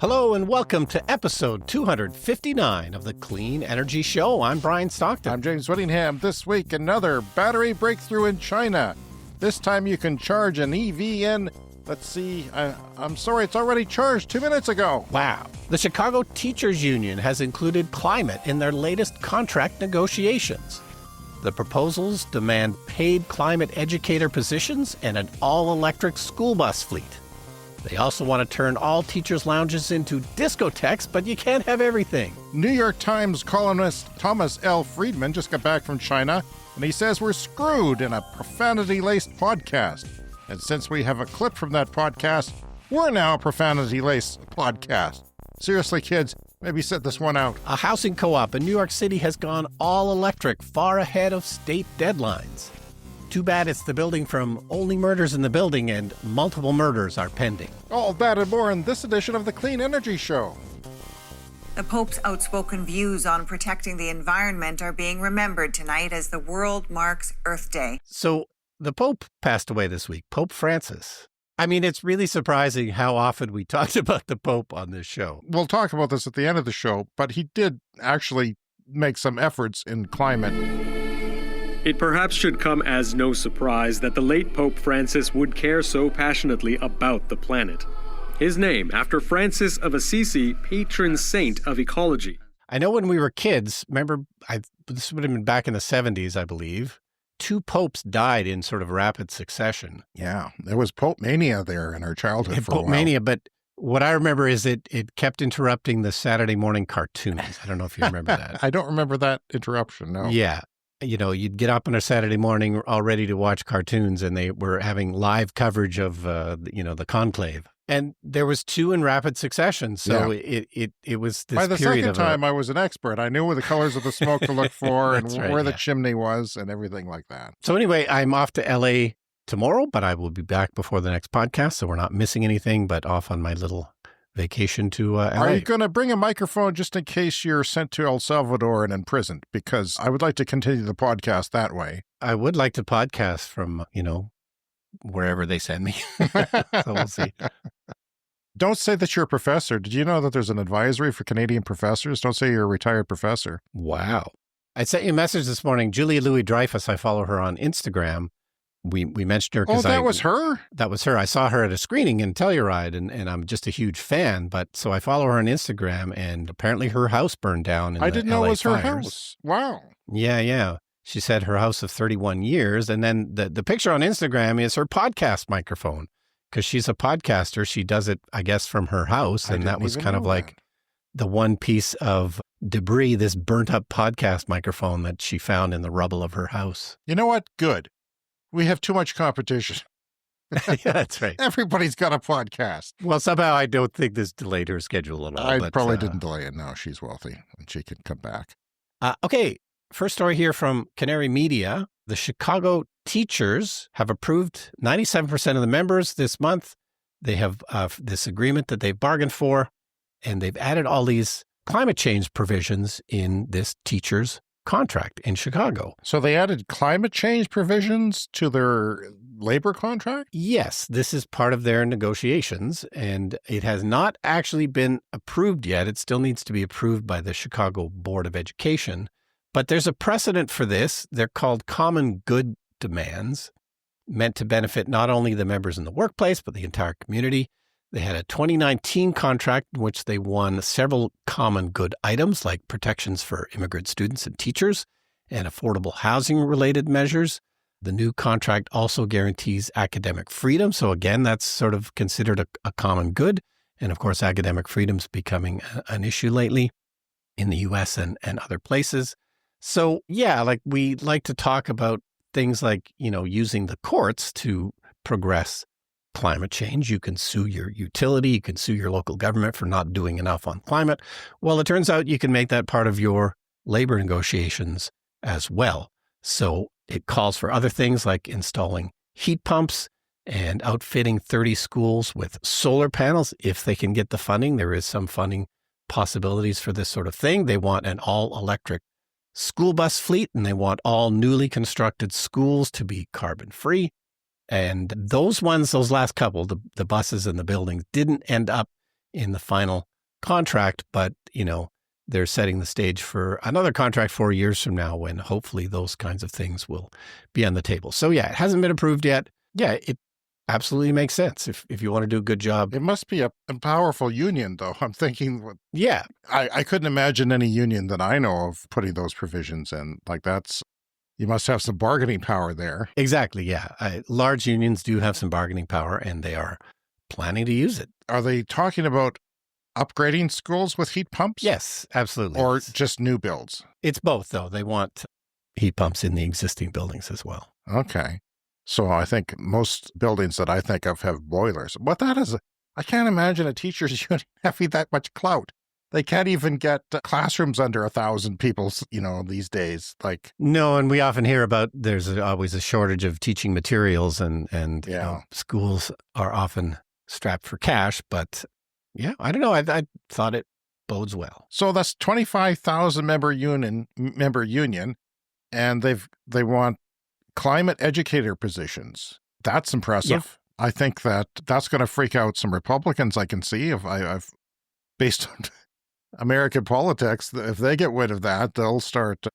Hello and welcome to episode 259 of the Clean Energy Show. I'm Brian Stockton. I'm James Whittingham. This week, another battery breakthrough in China. This time you can charge an EV in, let's see, I'm sorry, it's already charged 2 minutes ago. Wow. The Chicago Teachers Union has included climate in their latest contract negotiations. The proposals demand paid climate educator positions and an all-electric school bus fleet. They also want to turn all teachers' lounges into discotheques, but you can't have everything. New York Times columnist Thomas L. Friedman just got back from China, and he says we're screwed in a profanity-laced podcast. And since we have a clip from that podcast, we're now a profanity-laced podcast. Seriously, kids, maybe sit this one out. A housing co-op in New York City has gone all-electric far ahead of state deadlines. Too bad it's the building from Only Murders in the Building and multiple murders are pending. All that and more in this edition of the Clean Energy Show. The Pope's outspoken views on protecting the environment are being remembered tonight as the world marks Earth Day. So the Pope passed away this week, Pope Francis. I mean, it's really surprising how often we talked about the Pope on this show. We'll talk about this at the end of the show, but he did actually make some efforts in climate. It perhaps should come as no surprise that the late Pope Francis would care so passionately about the planet. His name, after Francis of Assisi, patron saint of ecology. I know when we were kids, remember, this would have been back in the 70s, I believe, 2 popes died in sort of rapid succession. Yeah, there was Pope Mania there in our childhood for a while. Pope Mania, but what I remember is it kept interrupting the Saturday morning cartoons. I don't know if you remember that. I don't remember that interruption, no. Yeah. You know, you'd get up on a Saturday morning all ready to watch cartoons, and they were having live coverage of, the conclave. And there was 2 in rapid succession, so yeah. it was this period of... By the second time, I was an expert. I knew the colors of the smoke to look for and where the chimney was and everything like that. So anyway, I'm off to L.A. tomorrow, but I will be back before the next podcast, so we're not missing anything, but off on my little vacation to LA. Are you going to bring a microphone just in case you're sent to El Salvador and imprisoned? Because I would like to continue the podcast that way. I would like to podcast from, wherever they send me. So we'll see. Don't say that you're a professor. Did you know that there's an advisory for Canadian professors? Don't say you're a retired professor. Wow. I sent you a message this morning. Julia Louis-Dreyfus, I follow her on Instagram. We mentioned her because was her? That was her. I saw her at a screening in Telluride, and I'm just a huge fan. But so I follow her on Instagram, and apparently her house burned down in I didn't know it was fires. Her house. Wow. Yeah. She said her house of 31 years. And then the picture on Instagram is her podcast microphone because she's a podcaster. She does it, I guess, from her house. And that was kind of like the one piece of debris, this burnt up podcast microphone that she found in the rubble of her house. You know what? Good. We have too much competition. Yeah, that's right. Everybody's got a podcast. Well, somehow I don't think this delayed her schedule at all. I probably didn't delay it. No, she's wealthy and she can come back. Okay. First story here from Canary Media. The Chicago teachers have approved 97% of the members this month. They have this agreement that they've bargained for, and they've added all these climate change provisions in this teacher's contract in Chicago. So they added climate change provisions to their labor contract? Yes, this is part of their negotiations, and it has not actually been approved yet. It still needs to be approved by the Chicago Board of Education. But there's a precedent for this. They're called common good demands, meant to benefit not only the members in the workplace, but the entire community. They had a 2019 contract in which they won several common good items like protections for immigrant students and teachers and affordable housing-related measures. The new contract also guarantees academic freedom. So again, that's sort of considered a common good. And of course, academic freedom's becoming an issue lately in the U.S. and other places. So yeah, like we like to talk about things like, using the courts to progress climate change. You can sue your utility. You can sue your local government for not doing enough on climate. Well, it turns out you can make that part of your labor negotiations as well. So it calls for other things like installing heat pumps and outfitting 30 schools with solar panels if they can get the funding. There is some funding possibilities for this sort of thing. They want an all-electric school bus fleet, and they want all newly constructed schools to be carbon-free. And those last couple, the buses and the buildings, didn't end up in the final contract, but, they're setting the stage for another contract 4 years from now when hopefully those kinds of things will be on the table. So, yeah, it hasn't been approved yet. Yeah, it absolutely makes sense if you want to do a good job. It must be a powerful union, though. I'm thinking, Yeah, I couldn't imagine any union that I know of putting those provisions in. Like you must have some bargaining power there. exactly. Yeah. Large unions do have some bargaining power, and they are planning to use it. Are they talking about upgrading schools with heat pumps? Yes, absolutely. Or just new builds? It's both, though. They want heat pumps in the existing buildings as well. Okay. So I think most buildings that I think of have boilers. What that is, I can't imagine a teacher's union having that much clout. They can't even get classrooms under 1,000 people, these days. No, and we often hear about there's always a shortage of teaching materials, and schools are often strapped for cash. But yeah, I don't know. I thought it bodes well. So that's 25,000 member union, and they want climate educator positions. That's impressive. Yeah. I think that's going to freak out some Republicans. I can see I've based on American politics, if they get wind of that, they'll start,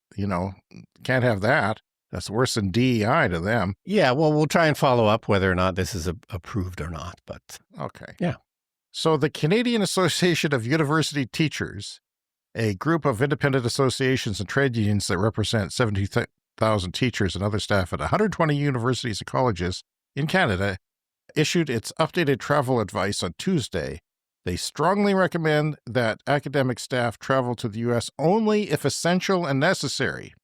can't have that. That's worse than DEI to them. Yeah, well, we'll try and follow up whether or not this is approved or not. But okay. Yeah. So the Canadian Association of University Teachers, a group of independent associations and trade unions that represent 70,000 teachers and other staff at 120 universities and colleges in Canada, issued its updated travel advice on Tuesday. They strongly recommend that academic staff travel to the U.S. only if essential and necessary,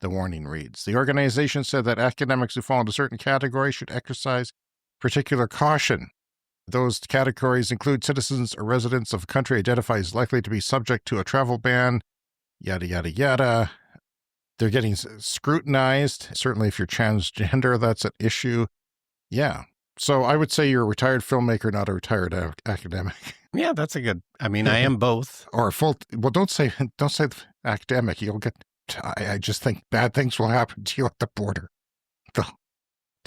the warning reads. The organization said that academics who fall into certain categories should exercise particular caution. Those categories include citizens or residents of a country identified as likely to be subject to a travel ban, yada, yada, yada. They're getting scrutinized. Certainly if you're transgender, that's an issue. Yeah. So I would say you're a retired filmmaker, not a retired academic. Yeah, that's a good. I mean, I am both. Or a full. Well, don't say academic. You'll get. I just think bad things will happen to you at the border.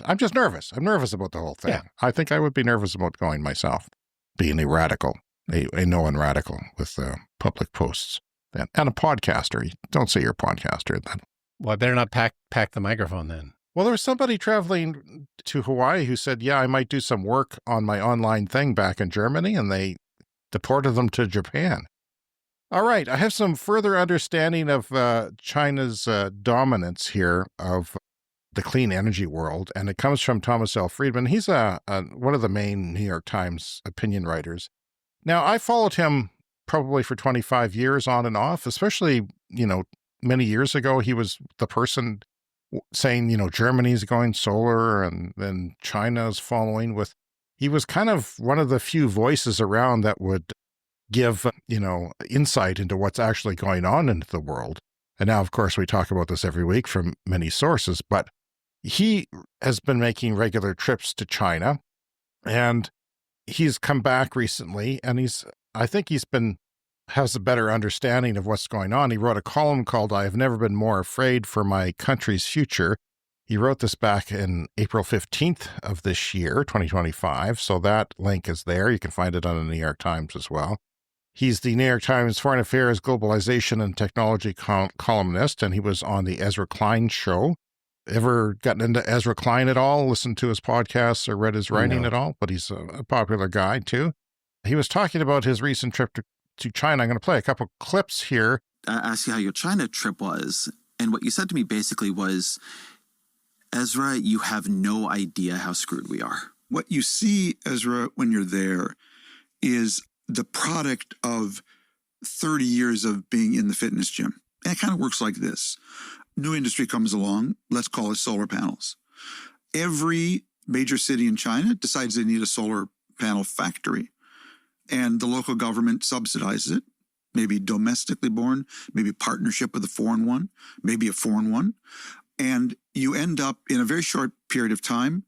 I'm just nervous. I'm nervous about the whole thing. Yeah. I think I would be nervous about going myself, being a radical, a known radical with public posts, and a podcaster. Don't say you're a podcaster then. Well, I better not pack the microphone then. Well, there was somebody traveling to Hawaii who said, yeah, I might do some work on my online thing back in Germany, and they deported them to Japan. All right, I have some further understanding of China's dominance here of the clean energy world, and it comes from Thomas L. Friedman. He's one of the main New York Times opinion writers. Now, I followed him probably for 25 years on and off, especially, many years ago, he was the person saying, Germany's going solar and then China's following with. He was kind of one of the few voices around that would give, insight into what's actually going on in the world. And now, of course, we talk about this every week from many sources, but he has been making regular trips to China, and he's come back recently, and I think has a better understanding of what's going on. He wrote a column called "I Have Never Been More Afraid for My Country's Future." He wrote this back in April 15th of this year, 2025, so that link is there. You can find it on the New York Times as well. He's the New York Times Foreign Affairs, Globalization, and Technology columnist, and he was on the Ezra Klein show. Ever gotten into Ezra Klein at all? Listened to his podcasts or read his writing at all? But he's a popular guy, too. He was talking about his recent trip to China. I'm going to play a couple clips here. I asked you how your China trip was, and what you said to me basically was, Ezra, you have no idea how screwed we are. What you see, Ezra, when you're there is the product of 30 years of being in the fitness gym. And it kind of works like this. New industry comes along, let's call it solar panels. Every major city in China decides they need a solar panel factory. And the local government subsidizes it, maybe domestically born, maybe partnership with a foreign one, maybe a foreign one. And you end up in a very short period of time,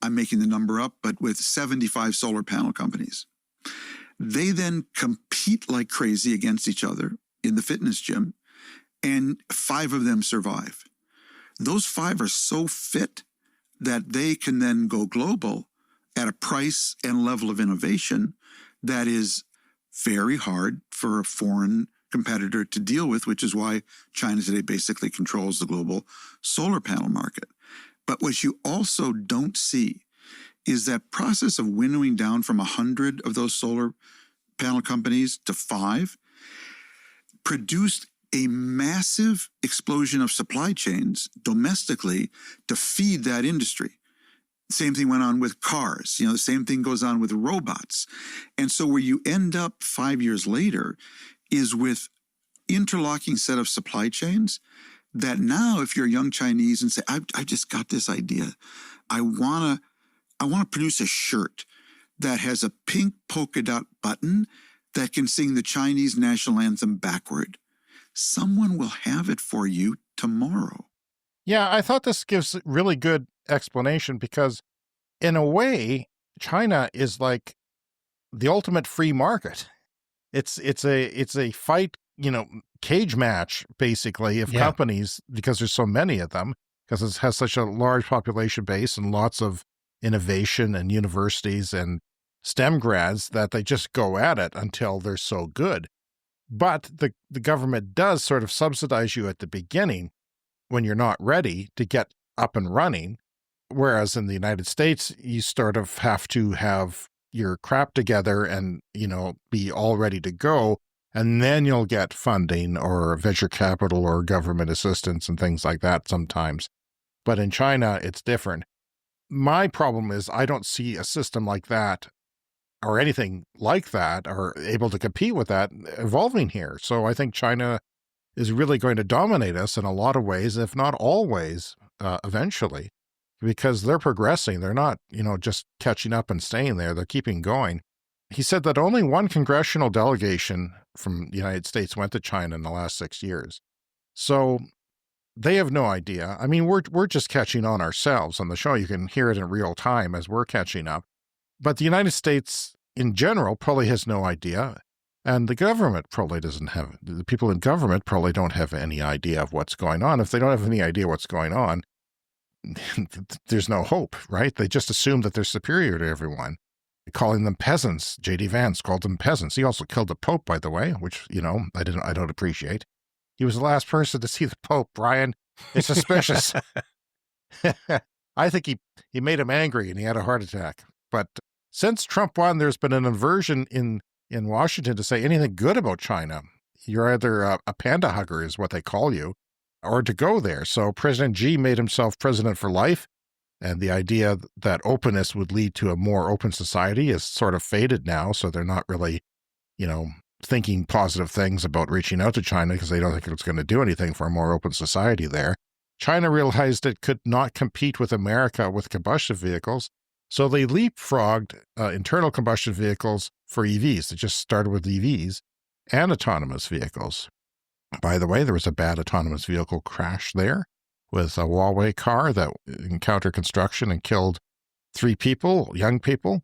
I'm making the number up, but with 75 solar panel companies. They then compete like crazy against each other in the fitness gym, and 5 of them survive. Those 5 are so fit that they can then go global at a price and level of innovation that is very hard for a foreign competitor to deal with, which is why China today basically controls the global solar panel market. But what you also don't see is that process of winnowing down from 100 of those solar panel companies to 5 produced a massive explosion of supply chains domestically to feed that industry. Same thing went on with cars. The same thing goes on with robots. And so where you end up 5 years later is with interlocking set of supply chains that now if you're young Chinese and say, I've just got this idea. I want to produce a shirt that has a pink polka dot button that can sing the Chinese national anthem backward. Someone will have it for you tomorrow. Yeah, I thought this gives really good explanation because in a way, China is like the ultimate free market. It's a fight, cage match, basically, of companies, because there's so many of them, because it has such a large population base and lots of innovation and universities and STEM grads that they just go at it until they're so good. But the government does sort of subsidize you at the beginning when you're not ready to get up and running. Whereas in the United States, you sort of have to have your crap together and, be all ready to go. And then you'll get funding or venture capital or government assistance and things like that sometimes. But in China, it's different. My problem is I don't see a system like that or anything like that or able to compete with that evolving here. So I think China is really going to dominate us in a lot of ways, if not always, eventually, because they're progressing. They're not, just catching up and staying there. They're keeping going. He said that only one congressional delegation from the United States went to China in the last 6 years. So they have no idea. I mean, we're just catching on ourselves on the show. You can hear it in real time as we're catching up. But the United States in general probably has no idea. And the government probably doesn't have, the people in government probably don't have any idea of what's going on. If they don't have any idea what's going on, there's no hope, right? They just assume that they're superior to everyone. Calling them peasants. J.D. Vance called them peasants. He also killed the Pope, by the way, which, I don't appreciate. He was the last person to see the Pope, Brian. It's suspicious. I think he made him angry and he had a heart attack. But since Trump won, there's been an aversion in Washington to say anything good about China. You're either a panda hugger is what they call you, or to go there. So President Xi made himself president for life. And the idea that openness would lead to a more open society is sort of faded now. So they're not really, thinking positive things about reaching out to China because they don't think it's going to do anything for a more open society there. China realized it could not compete with America with combustion vehicles. So they leapfrogged internal combustion vehicles for EVs. They just started with EVs and autonomous vehicles. By the way, there was a bad autonomous vehicle crash there with a Huawei car that encountered construction and killed 3 people, young people.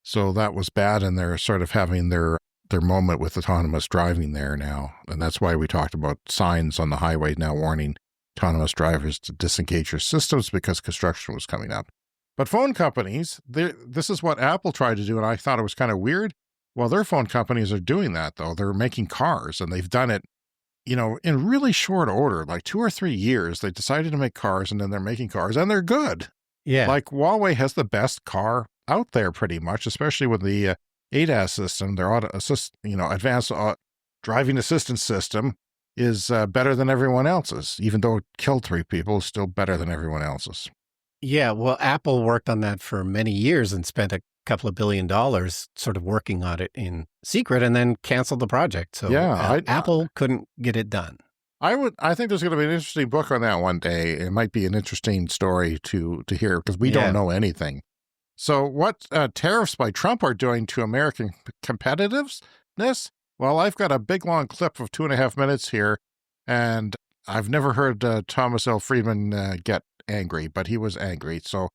So that was bad, and they're sort of having their moment with autonomous driving there now. And that's why we talked about signs on the highway now warning autonomous drivers to disengage your systems because construction was coming up. But phone companies, this is what Apple tried to do, and I thought it was kind of weird. Well, their phone companies are doing that, though. They're making cars, and they've done it in really short order, like 2 or 3 years. They decided to make cars, and then they're making cars, and they're good. Yeah. Like Huawei has the best car out there pretty much, especially with the ADAS system. Their advanced driving assistance system is better than everyone else's. Even though it killed 3 people, it's still better than everyone else's. Yeah, well, Apple worked on that for many years and spent a couple of $1 billion sort of working on it in secret and then canceled the project. So yeah, Apple couldn't get it done. I think there's going to be an interesting book on that one day. It might be an interesting story to hear because we don't know anything. So what tariffs by Trump are doing to American competitiveness? Well, I've got a big long clip of 2.5 minutes here, and I've never heard Thomas L. Friedman get angry, but he was angry. So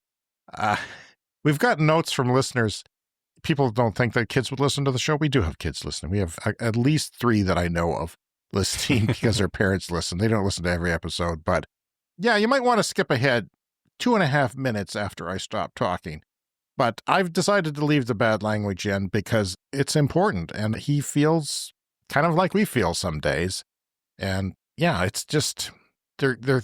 we've got notes from listeners. People don't think that kids would listen to the show. We do have kids listening. We have at least 3 that I know of listening because their parents listen. They don't listen to every episode. But yeah, you might want to skip ahead 2.5 minutes after I stop talking. But I've decided to leave the bad language in because it's important, and he feels kind of like we feel some days. And yeah, it's just they're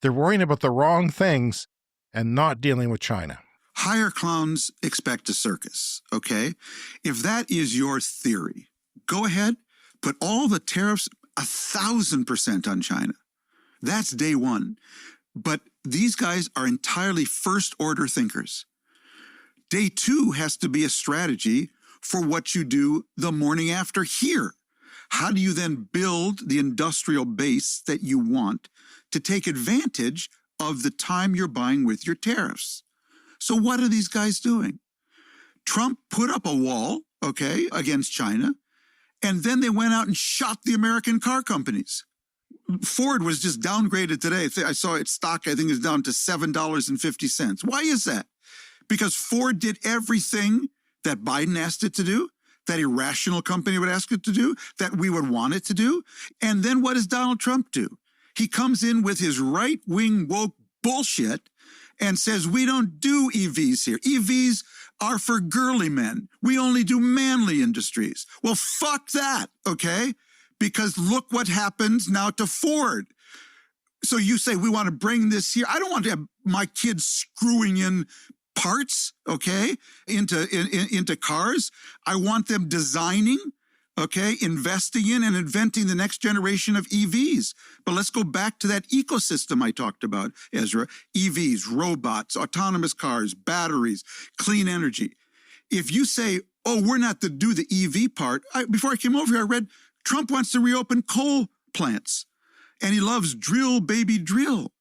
worrying about the wrong things and not dealing with China. Hire clowns, expect a circus, okay? If that is your theory, go ahead, put all the tariffs 1,000% on China. That's day one. But these guys are entirely first-order thinkers. Day two has to be a strategy for what you do the morning after here. How do you then build the industrial base that you want to take advantage of the time you're buying with your tariffs? So what are these guys doing? Trump put up a wall, okay, against China, and then they went out and shot the American car companies. Ford was just downgraded today. I saw its stock, I think, is down to $7.50. Why is that? Because Ford did everything that Biden asked it to do, that a rational company would ask it to do, that we would want it to do. And then what does Donald Trump do? He comes in with his right-wing woke bullshit and says, we don't do EVs here. EVs are for girly men. We only do manly industries. Well, fuck that, okay? Because look what happens now to Ford. So you say, we want to bring this here. I don't want to have my kids screwing in parts, okay, into cars. I want them designing, okay, investing in and inventing the next generation of EVs. But let's go back to that ecosystem I talked about, Ezra. EVs, robots, autonomous cars, batteries, clean energy. If you say, oh, we're not to do the EV part, before I came over here, I read Trump wants to reopen coal plants, and he loves drill, baby, drill.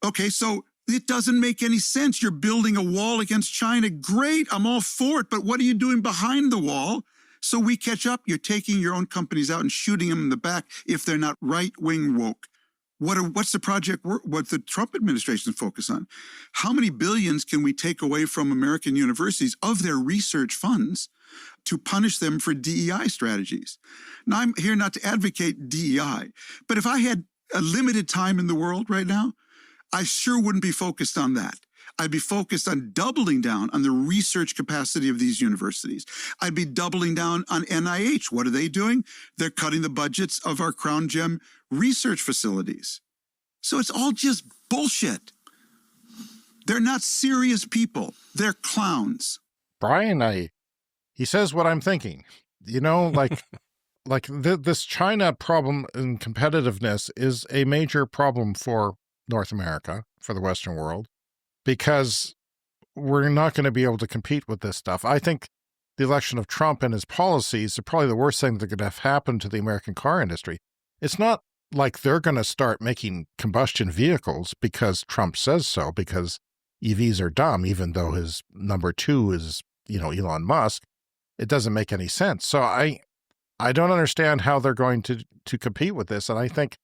Okay, so it doesn't make any sense. You're building a wall against China. Great, I'm all for it, but what are you doing behind the wall? So we catch up. You're taking your own companies out and shooting them in the back if they're not right-wing woke. What's the project, what the Trump administration focus on? How many billions can we take away from American universities of their research funds to punish them for DEI strategies? Now, I'm here not to advocate DEI, but if I had a limited time in the world right now, I sure wouldn't be focused on that. I'd be focused on doubling down on the research capacity of these universities. I'd be doubling down on NIH. What are they doing? They're cutting the budgets of our Crown Gem research facilities. So it's all just bullshit. They're not serious people. They're clowns. Brian, he says what I'm thinking. You know, like this China problem and competitiveness is a major problem for North America, for the Western world, because we're not going to be able to compete with this stuff. I think the election of Trump and his policies are probably the worst thing that could have happened to the American car industry. It's not like they're going to start making combustion vehicles because Trump says so, because EVs are dumb, even though his number two is, Elon Musk. It doesn't make any sense. So I don't understand how they're going to compete with this. And I think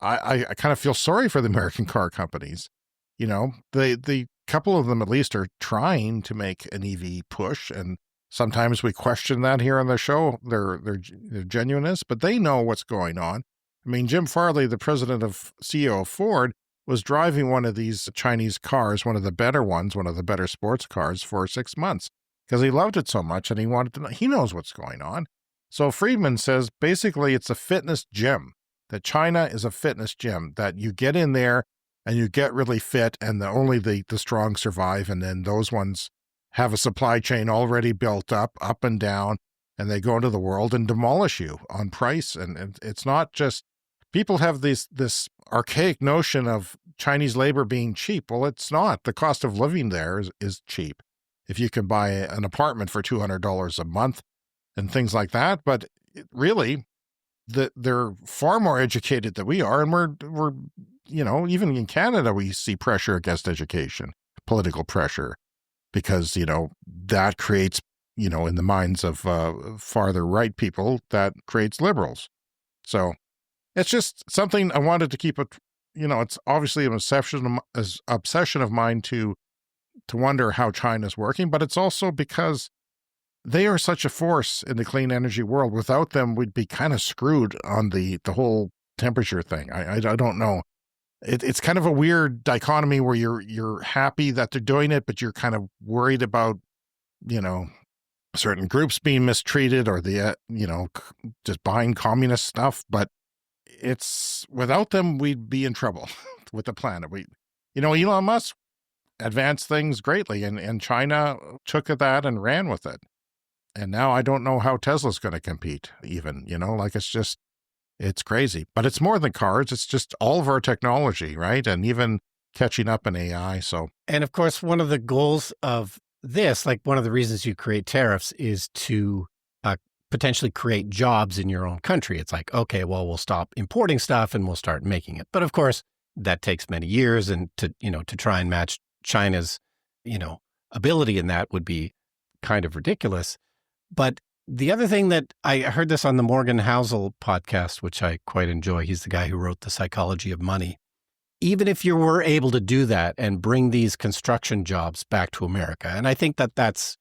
I kind of feel sorry for the American car companies. The couple of them at least are trying to make an EV push, and sometimes we question that here on the show, their genuineness, but they know what's going on. I mean, Jim Farley, the CEO of Ford, was driving one of these Chinese cars, one of the better ones, one of the better sports cars, for 6 months because he loved it so much and he wanted to know. He knows what's going on. So Friedman says basically it's a fitness gym, that China is a fitness gym, that you get in there and you get really fit, and only the strong survive, and then those ones have a supply chain already built up and down, and they go into the world and demolish you on price. And it's not just, people have this archaic notion of Chinese labor being cheap. Well, it's not. The cost of living there is cheap. If you can buy an apartment for $200 a month and things like that, but really, they're far more educated than we are, and we're even in Canada we see pressure against education, political pressure, because that creates in the minds of farther right people, that creates liberals. So it's just something I wanted to keep it. It's obviously an obsession of mine to wonder how China's working, but it's also because they are such a force in the clean energy world. Without them, we'd be kind of screwed on the whole temperature thing. I don't know. it's kind of a weird dichotomy where you're happy that they're doing it, but you're kind of worried about, certain groups being mistreated or just buying communist stuff. But it's without them, we'd be in trouble with the planet. Elon Musk advanced things greatly, and China took at that and ran with it. And now I don't know how Tesla's going to compete even, it's crazy. But it's more than cars. It's just all of our technology, right? And even catching up in AI. And of course, one of the goals of this, like one of the reasons you create tariffs, is to potentially create jobs in your own country. It's like, okay, well, we'll stop importing stuff and we'll start making it. But of course, that takes many years, and to try and match China's, ability in that would be kind of ridiculous. But the other thing that I heard this on the Morgan Housel podcast, which I quite enjoy. He's the guy who wrote The Psychology of Money. Even if you were able to do that and bring these construction jobs back to America, and I think that that's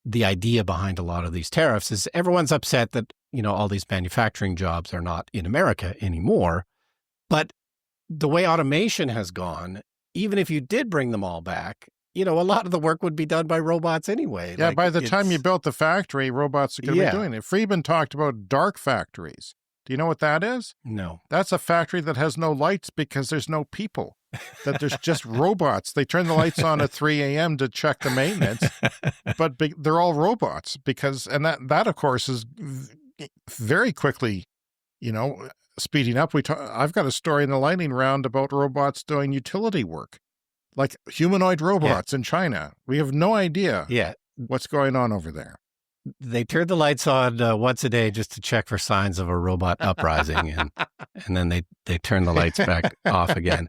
the idea behind a lot of these tariffs, is everyone's upset that, all these manufacturing jobs are not in America anymore. But the way automation has gone, even if you did bring them all back, a lot of the work would be done by robots anyway. Yeah, by the time you built the factory, robots are going to be doing it. Friedman talked about dark factories. Do you know what that is? No. That's a factory that has no lights because there's no people, that there's just robots. They turn the lights on at 3 a.m. to check the maintenance, but they're all robots and that of course is very quickly, speeding up. I've got a story in the lightning round about robots doing utility work, like humanoid robots in China. We have no idea what's going on over there. They turn the lights on once a day just to check for signs of a robot uprising, and then they turn the lights back off again.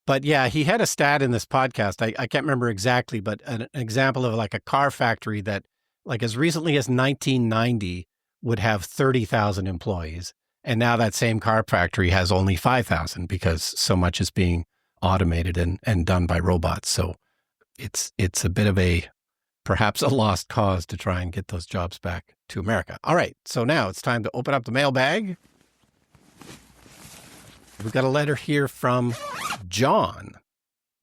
But yeah, he had a stat in this podcast. I can't remember exactly, but an example of like a car factory that, like as recently as 1990, would have 30,000 employees. And now that same car factory has only 5,000 because so much is being automated and done by robots. So it's a bit of perhaps a lost cause to try and get those jobs back to America. All right, so now it's time to open up the mailbag. We've got a letter here from John.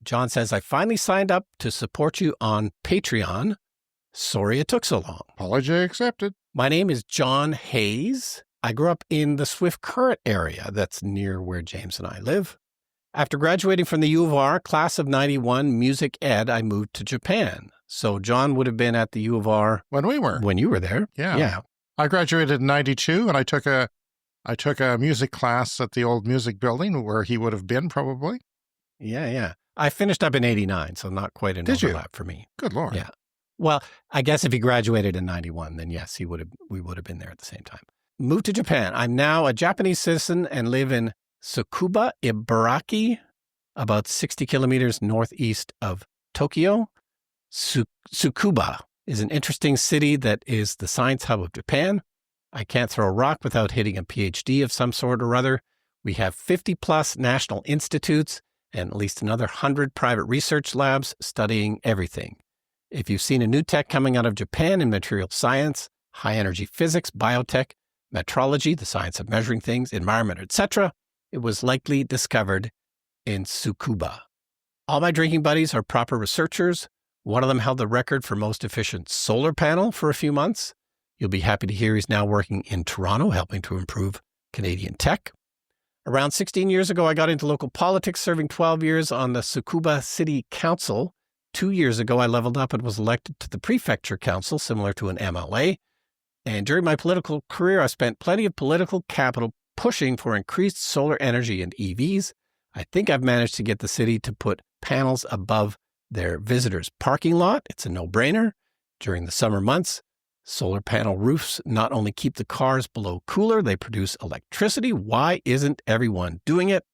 John says, I finally signed up to support you on Patreon. Sorry it took so long. Apology accepted. My name is John Hayes. I grew up in the Swift Current area. That's near where James and I live. After graduating from the U of R, class of 91, music ed, I moved to Japan. So John would have been at the U of R when you were there. Yeah. I graduated in 92, and I took a music class at the old music building where he would have been probably. Yeah. I finished up in 89, so not quite an overlap for me. Good Lord. Yeah. Well, I guess if he graduated in 91, then yes, we would have been there at the same time. Moved to Japan. I'm now a Japanese citizen and live in Tsukuba, Ibaraki, about 60 kilometers northeast of Tokyo. Tsukuba is an interesting city that is the science hub of Japan. I can't throw a rock without hitting a PhD of some sort or other. We have 50 plus national institutes and at least another 100 private research labs studying everything. If you've seen a new tech coming out of Japan in material science, high energy physics, biotech, metrology, the science of measuring things, environment, etc., it was likely discovered in Tsukuba. All my drinking buddies are proper researchers. One of them held the record for most efficient solar panel for a few months. You'll be happy to hear he's now working in Toronto, helping to improve Canadian tech. Around 16 years ago, I got into local politics, serving 12 years on the Tsukuba City Council. 2 years ago, I leveled up and was elected to the Prefecture Council, similar to an MLA. And during my political career, I spent plenty of political capital pushing for increased solar energy and EVs. I think I've managed to get the city to put panels above their visitors' parking lot. It's a no-brainer. During the summer months, solar panel roofs not only keep the cars below cooler, they produce electricity. Why isn't everyone doing it?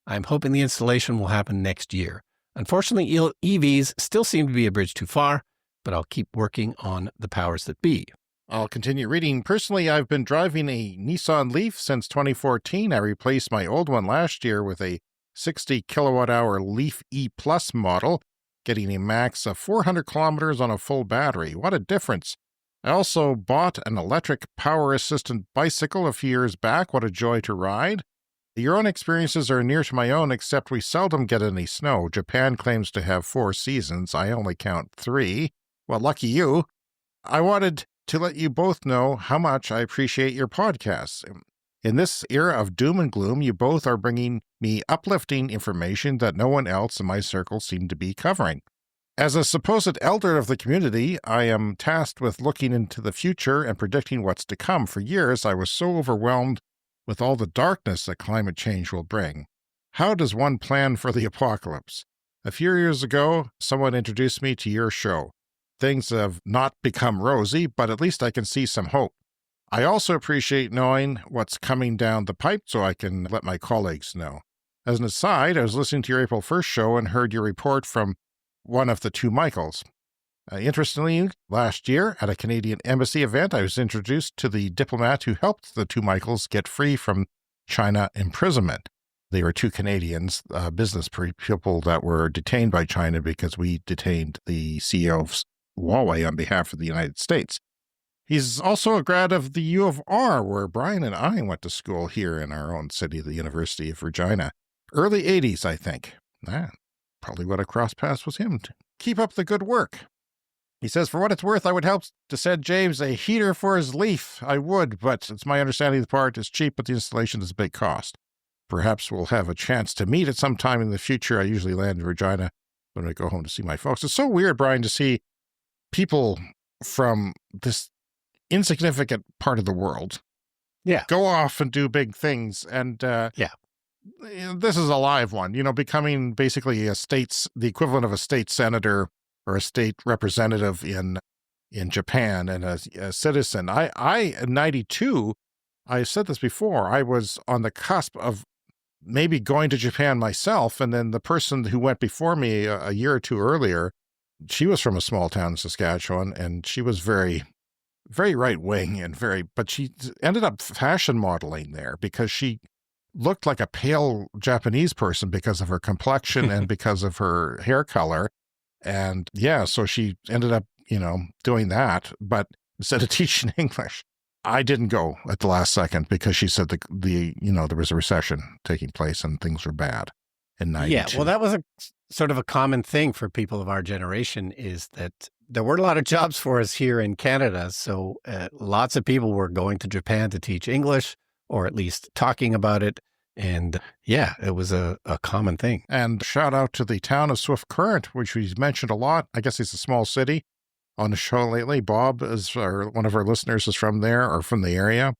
I'm hoping the installation will happen next year. Unfortunately, EVs still seem to be a bridge too far, but I'll keep working on the powers that be. I'll continue reading. Personally, I've been driving a Nissan Leaf since 2014. I replaced my old one last year with a 60 kilowatt-hour Leaf E Plus model, getting a max of 400 kilometers on a full battery. What a difference. I also bought an electric power assistant bicycle a few years back. What a joy to ride. Your own experiences are near to my own, except we seldom get any snow. Japan claims to have 4 seasons. I only count 3. Well, lucky you. I wanted to let you both know how much I appreciate your podcasts. In this era of doom and gloom, you both are bringing me uplifting information that no one else in my circle seemed to be covering. As a supposed elder of the community, I am tasked with looking into the future and predicting what's to come. For years, I was so overwhelmed with all the darkness that climate change will bring. How does one plan for the apocalypse? A few years ago, someone introduced me to your show. Things have not become rosy, but at least I can see some hope. I also appreciate knowing what's coming down the pipe so I can let my colleagues know. As an aside, I was listening to your April 1st show and heard your report from one of the 2 Michaels. Interestingly, last year at a Canadian embassy event, I was introduced to the diplomat who helped the 2 Michaels get free from China imprisonment. They were 2 Canadians, business people that were detained by China because we detained the CEO of Huawei on behalf of the United States. He's also a grad of the U of R, where Brian and I went to school here in our own city, the University of Regina. Early 80s, I think. Probably would have crossed paths with him. Keep up the good work. He says, for what it's worth, I would help to send James a heater for his Leaf. I would, but it's my understanding the part is cheap, but the installation is a big cost. Perhaps we'll have a chance to meet at some time in the future. I usually land in Regina when I go home to see my folks. It's so weird, Brian, to see people from this insignificant part of the world go off and do big things. And this is a live one, becoming basically the equivalent of a state senator or a state representative in Japan and a citizen. I in 92, I said this before, I was on the cusp of maybe going to Japan myself. And then the person who went before me a year or 2 earlier, she was from a small town in Saskatchewan, and she was very, very right-wing but she ended up fashion modeling there because she looked like a pale Japanese person because of her complexion and because of her hair color. And so she ended up, doing that. But instead of teaching English, I didn't go at the last second because she said there was a recession taking place and things were bad in 92. Yeah, well, that was a sort of a common thing for people of our generation, is that there weren't a lot of jobs for us here in Canada. So lots of people were going to Japan to teach English, or at least talking about it. And it was a common thing. And shout out to the town of Swift Current, which we've mentioned a lot. I guess it's a small city on the show lately. Bob one of our listeners is from there or from the area.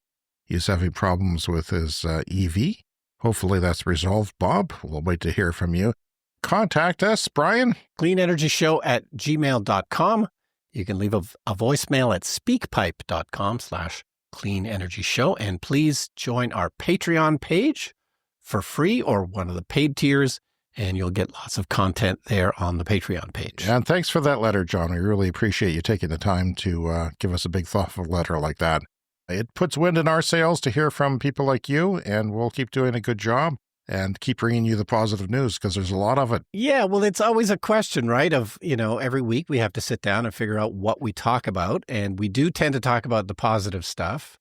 He's having problems with his EV. Hopefully that's resolved, Bob. We'll wait to hear from you. Contact us, Brian. cleanenergyshow@gmail.com. You can leave a voicemail at speakpipe.com/cleanenergyshow. And please join our Patreon page for free, or one of the paid tiers, and you'll get lots of content there on the Patreon page. And thanks for that letter, John. We really appreciate you taking the time to give us a big, thoughtful letter like that. It puts wind in our sails to hear from people like you, and we'll keep doing a good job and keep bringing you the positive news because there's a lot of it. Yeah, well, it's always a question, right? Of, every week we have to sit down and figure out what we talk about, and we do tend to talk about the positive stuff.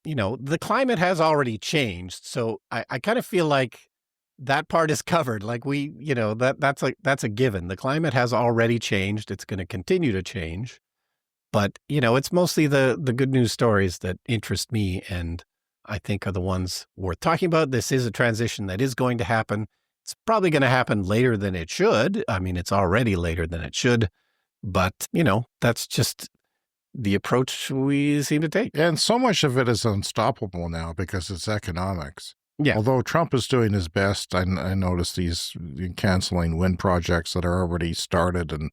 The climate has already changed, so I kind of feel like that part is covered. Like that's a given. The climate has already changed. It's going to continue to change. But, it's mostly the good news stories that interest me and I think are the ones worth talking about. This is a transition that is going to happen. It's probably going to happen later than it should. I mean, it's already later than it should. But, that's just the approach we seem to take. And so much of it is unstoppable now because it's economics. Yeah. Although Trump is doing his best, I noticed he's canceling wind projects that are already started and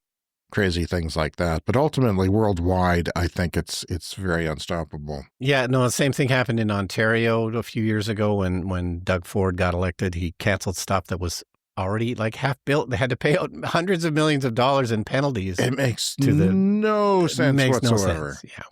crazy things like that. But ultimately, worldwide, I think it's very unstoppable. Yeah, no, the same thing happened in Ontario a few years ago when Doug Ford got elected. He canceled stuff that was already like half built. They had to pay out hundreds of millions of dollars in penalties. It makes no sense whatsoever. No sense. Yeah.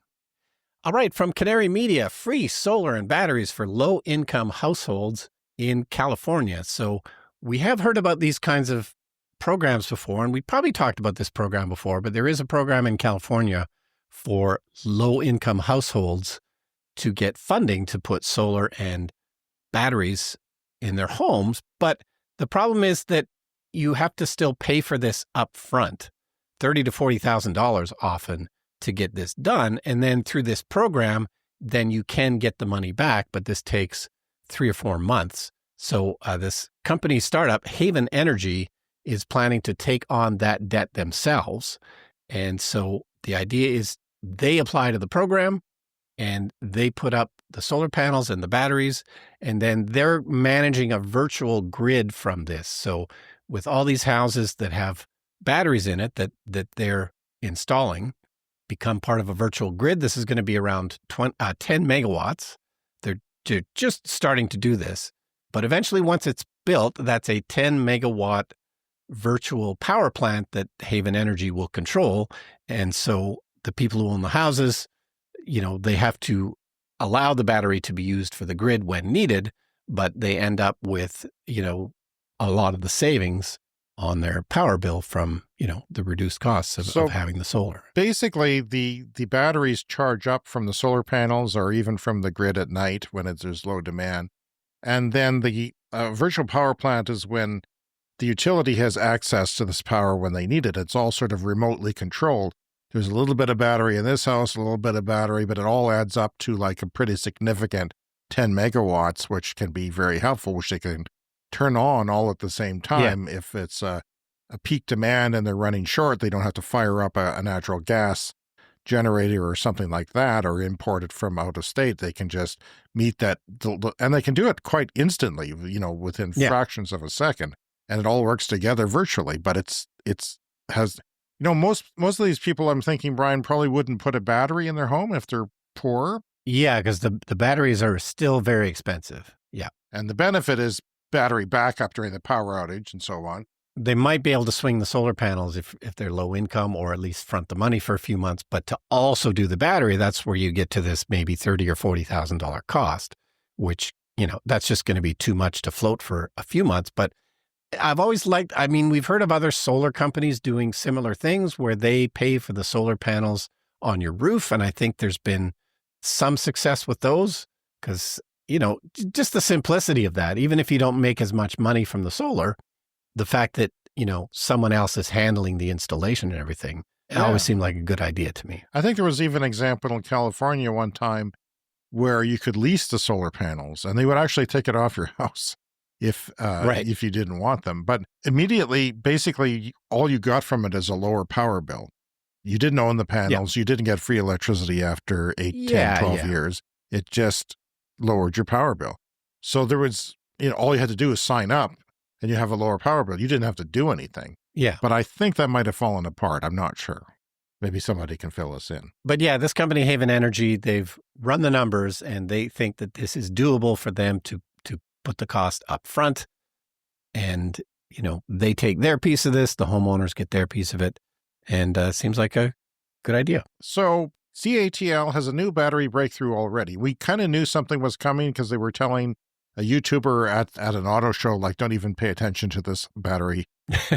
All right, from Canary Media, free solar and batteries for low-income households in California. So we have heard about these kinds of programs before, and we probably talked about this program before, but there is a program in California for low-income households to get funding to put solar and batteries in their homes. But the problem is that you have to still pay for this up front, $30,000 to $40,000 often, to get this done. And then through this program, then you can get the money back, but this takes 3 or 4 months. So this company startup, Haven Energy, is planning to take on that debt themselves. And so the idea is they apply to the program and they put up the solar panels and the batteries, and then they're managing a virtual grid from this. So with all these houses that have batteries in it that they're installing, become part of a virtual grid. This is going to be around 10 megawatts. They're just starting to do this. But eventually, once it's built, that's a 10 megawatt virtual power plant that Haven Energy will control. And so the people who own the houses, they have to allow the battery to be used for the grid when needed, but they end up with, a lot of the savings on their power bill from, the reduced costs of having the solar. Basically, the batteries charge up from the solar panels or even from the grid at night when there's low demand. And then the virtual power plant is when the utility has access to this power when they need it. It's all sort of remotely controlled. There's a little bit of battery in this house, a little bit of battery, but it all adds up to like a pretty significant 10 megawatts, which can be very helpful, which they can turn on all at the same time. Yeah. If it's a peak demand and they're running short, they don't have to fire up a natural gas generator or something like that or import it from out of state. They can just meet that, and they can do it quite instantly, within fractions of a second, and it all works together virtually. But most of these people, I'm thinking, Brian, probably wouldn't put a battery in their home if they're poor. Yeah, because the batteries are still very expensive. Yeah. And the benefit is battery backup during the power outage and so on. They might be able to swing the solar panels if they're low income, or at least front the money for a few months. But to also do the battery, that's where you get to this maybe $30,000 or $40,000 cost, which, that's just going to be too much to float for a few months. But I've always we've heard of other solar companies doing similar things where they pay for the solar panels on your roof. And I think there's been some success with those because, just the simplicity of that, even if you don't make as much money from the solar, the fact that, someone else is handling the installation and everything, it always seemed like a good idea to me. I think there was even an example in California one time where you could lease the solar panels and they would actually take it off your house if you didn't want them. But immediately, basically, all you got from it is a lower power bill. You didn't own the panels. You didn't get free electricity after 8, 10, 12 years. It just lowered your power bill. So there was, all you had to do was sign up and you have a lower power bill. You didn't have to do anything. Yeah. But I think that might have fallen apart. I'm not sure. Maybe somebody can fill us in. But yeah, this company, Haven Energy, they've run the numbers and they think that this is doable for them to put the cost up front. And, they take their piece of this, the homeowners get their piece of it. And seems like a good idea. So CATL has a new battery breakthrough already. We kind of knew something was coming because they were telling a YouTuber at an auto show, like, don't even pay attention to this battery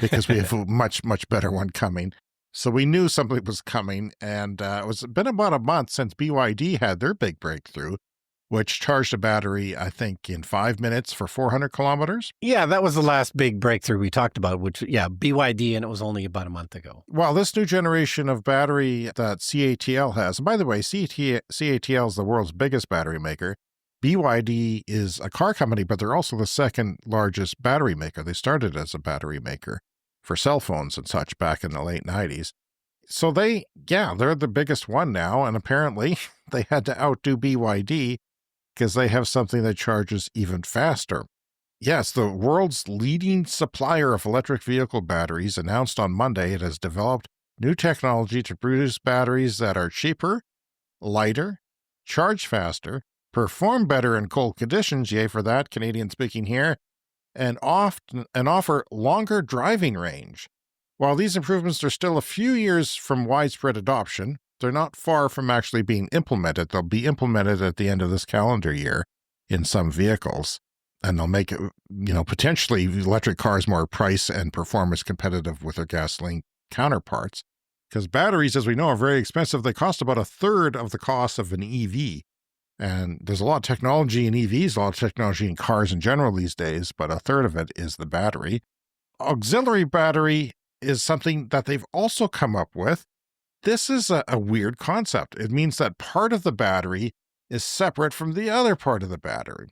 because we have a much, much better one coming. So we knew something was coming. And it was been about a month since BYD had their big breakthrough, which charged a battery, I think, in 5 minutes for 400 kilometers. Yeah, that was the last big breakthrough we talked about, BYD, and it was only about a month ago. Well, this new generation of battery that CATL has, and by the way, CATL is the world's biggest battery maker. BYD is a car company, but they're also the second largest battery maker. They started as a battery maker for cell phones and such back in the late 90s. So they're the biggest one now, and apparently they had to outdo BYD because they have something that charges even faster. Yes, the world's leading supplier of electric vehicle batteries announced on Monday it has developed new technology to produce batteries that are cheaper, lighter, charge faster, perform better in cold conditions, yay for that, Canadian speaking here, and offer longer driving range. While these improvements are still a few years from widespread adoption, they're not far from actually being implemented. They'll be implemented at the end of this calendar year in some vehicles, and they'll make it, potentially electric cars more price and performance competitive with their gasoline counterparts. Because batteries, as we know, are very expensive. They cost about a third of the cost of an EV. And there's a lot of technology in EVs, a lot of technology in cars in general these days, but a third of it is the battery. Auxiliary battery is something that they've also come up with. This is a weird concept. It means that part of the battery is separate from the other part of the battery.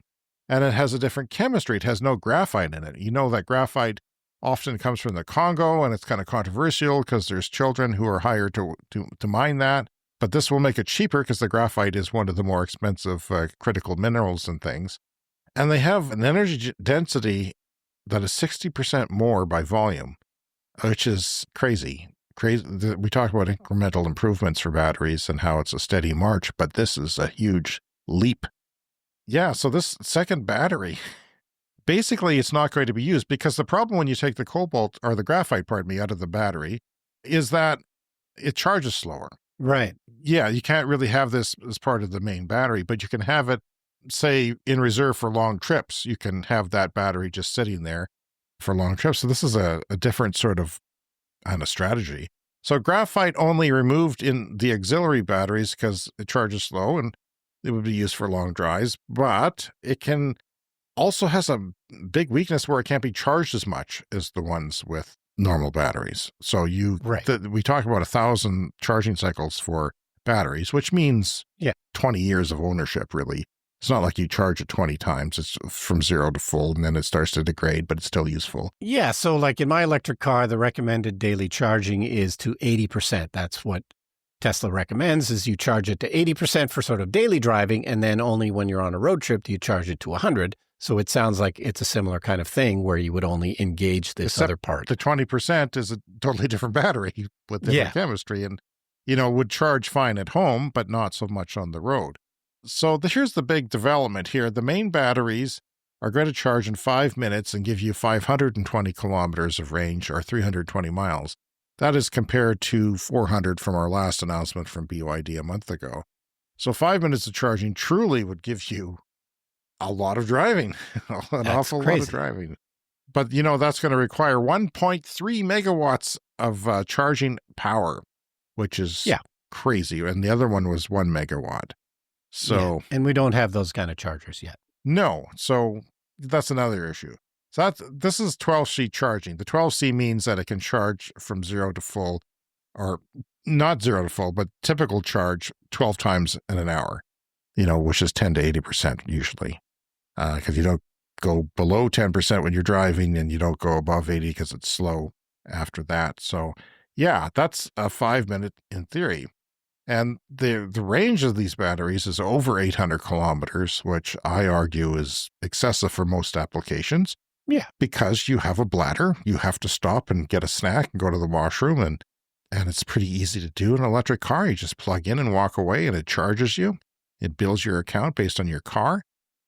And it has a different chemistry. It has no graphite in it. You know that graphite often comes from the Congo, and it's kind of controversial because there's children who are hired to mine that. But this will make it cheaper because the graphite is one of the more expensive critical minerals and things. And they have an energy density that is 60% more by volume, which is crazy. We talk about incremental improvements for batteries and how it's a steady march, but this is a huge leap. Yeah, so this second battery, basically it's not going to be used because the problem when you take the cobalt, or the graphite, out of the battery is that it charges slower. Right. Yeah, you can't really have this as part of the main battery, but you can have it, say, in reserve for long trips. You can have that battery just sitting there for long trips. So this is a different sort of strategy. So graphite only removed in the auxiliary batteries because it charges slow and it would be used for long drives, but it can also has a big weakness where it can't be charged as much as the ones with normal batteries. So we talk about 1,000 charging cycles for batteries, which means 20 years of ownership, really. It's not like you charge it 20 times. It's from 0 to full, and then it starts to degrade, but it's still useful. Yeah, so like in my electric car, the recommended daily charging is to 80%. That's what Tesla recommends, is you charge it to 80% for sort of daily driving, and then only when you're on a road trip do you charge it to 100. So it sounds like it's a similar kind of thing where you would only engage this other part. The 20% is a totally different battery with different chemistry and, would charge fine at home, but not so much on the road. So here's the big development here. The main batteries are going to charge in 5 minutes and give you 520 kilometers of range, or 320 miles. That is compared to 400 from our last announcement from BYD a month ago. So 5 minutes of charging truly would give you a lot of driving, an awful lot of driving. But, that's going to require 1.3 megawatts of charging power, which is crazy. And the other one was 1 megawatt. So, and we don't have those kind of chargers yet. No. So that's another issue. So this is 12C charging. The 12C means that it can charge from 0 to full, or not 0 to full, but typical charge 12 times in an hour, which is 10 to 80% usually. Because you don't go below 10% when you're driving, and you don't go above 80 because it's slow after that. So that's a 5 minute in theory. And the range of these batteries is over 800 kilometers, which I argue is excessive for most applications. Yeah. Because you have a bladder, you have to stop and get a snack and go to the washroom, and it's pretty easy to do in an electric car. You just plug in and walk away, and it charges you. It bills your account based on your car.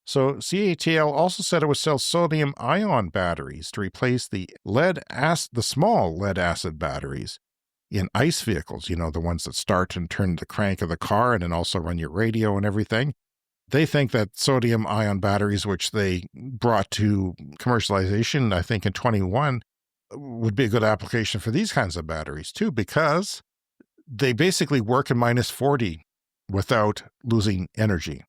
So CATL also said it would sell sodium-ion batteries to replace the small lead-acid batteries in ICE vehicles, the ones that start and turn the crank of the car and then also run your radio and everything. They think that sodium-ion batteries, which they brought to commercialization, I think in 21, would be a good application for these kinds of batteries too, because they basically work in minus 40 without losing energy.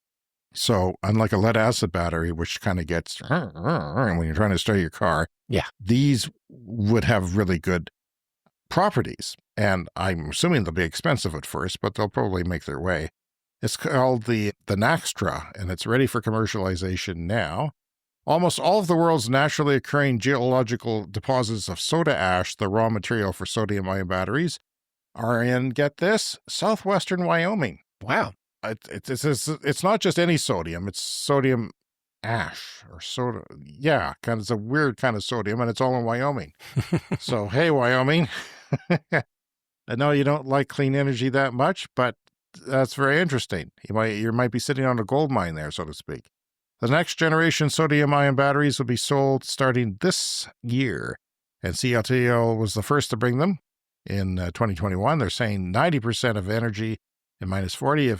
So unlike a lead acid battery, which kind of gets when you're trying to start your car, these would have really good properties. And I'm assuming they'll be expensive at first, but they'll probably make their way. It's called the Naxtra, and it's ready for commercialization now. Almost all of the world's naturally occurring geological deposits of soda ash, the raw material for sodium-ion batteries, are in, get this, southwestern Wyoming. Wow. It's not just any sodium, it's sodium ash or soda. Yeah, it's a weird kind of sodium, and it's all in Wyoming. So, hey, Wyoming. I know you don't like clean energy that much, but that's very interesting. You might be sitting on a gold mine there, so to speak. The next generation sodium-ion batteries will be sold starting this year, and CATL was the first to bring them in 2021. They're saying 90% of energy in minus 40.